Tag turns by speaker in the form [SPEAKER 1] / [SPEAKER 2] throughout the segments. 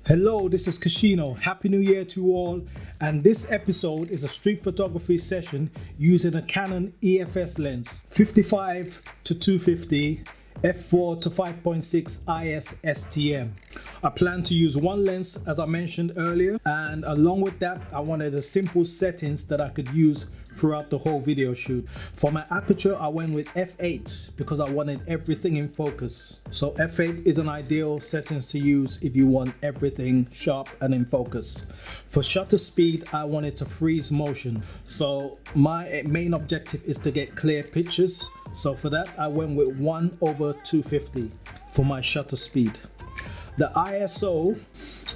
[SPEAKER 1] Hello, this is Cashino. Happy New Year to you all. And this episode is a street photography session using a Canon EFS lens, 55 to 250, f4 to 5.6 IS STM. I plan to use one lens as I mentioned earlier, and along with that I wanted a simple settings that I could use throughout the whole video shoot. For my aperture I went with f8 because I wanted everything in focus. So f8 is an ideal settings to use if you want everything sharp and in focus. For shutter speed I wanted to freeze motion. So my main objective is to get clear pictures. So for that I went with 1/250 for my shutter speed. The ISO,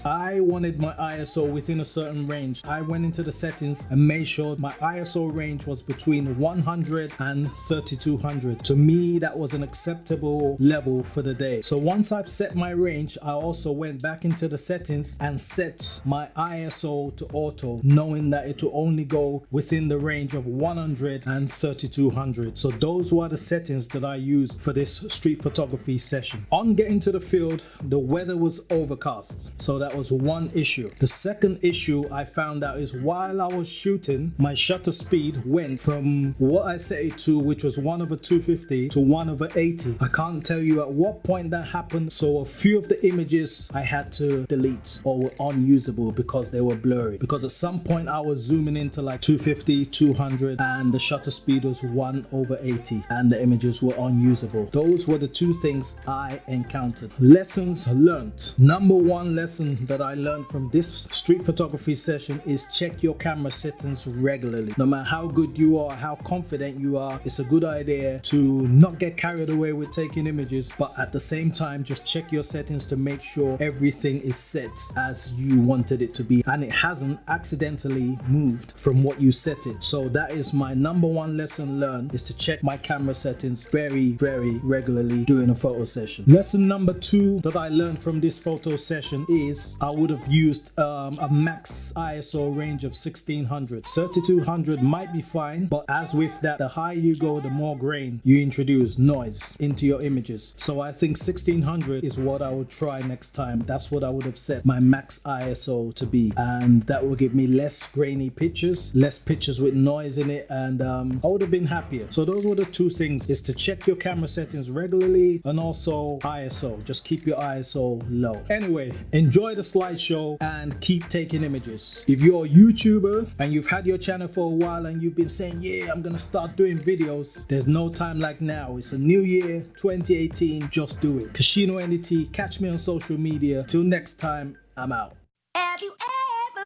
[SPEAKER 1] I wanted my ISO within a certain range. I went into the settings and made sure my ISO range was between 100 and 3200. To me, that was an acceptable level for the day. So once I've set my range, I also went back into the settings and set my ISO to auto, knowing that it will only go within the range of 100 and 3200. So those were the settings that I used for this street photography session. On getting to the field, the weather was overcast, so that was one issue. The second issue I found out is while I was shooting, my shutter speed went from what I set it to, which was 1/250, to 1/80. I can't tell you at what point that happened, so a few of the images I had to delete or were unusable because they were blurry, because at some point I was zooming into like 250, 200 and the shutter speed was 1/80 and the images were unusable. Those were the two things I encountered. Lessons learned. Number one lesson that I learned from this street photography session is check your camera settings regularly. No matter how good you are, how confident you are, it's a good idea to not get carried away with taking images, but at the same time just check your settings to make sure everything is set as you wanted it to be and it hasn't accidentally moved from what you set it. So that is my number one lesson learned, is to check my camera settings very regularly during a photo session. Lesson number two that I learned from this photo session is I would have used a max ISO range of 1600. 3200 might be fine, but as with that, the higher you go, the more grain you introduce noise into your images. So I think 1600 is what I would try next time. That's what I would have set my max ISO to be, and that will give me less grainy pictures, less pictures with noise in it, and I would have been happier. So those were the two things, is to check your camera settings regularly and also ISO. Just keep your ISO low. Anyway, enjoy the slideshow and keep taking images. If you're a YouTuber and you've had your channel for a while and you've been saying, yeah, I'm gonna start doing videos, there's no time like now. It's a new year, 2018, just do it. Cashino NDT, catch me on social media. Till next time, I'm out.
[SPEAKER 2] Have you ever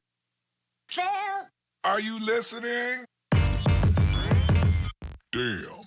[SPEAKER 2] felt?
[SPEAKER 3] Are you listening? Damn.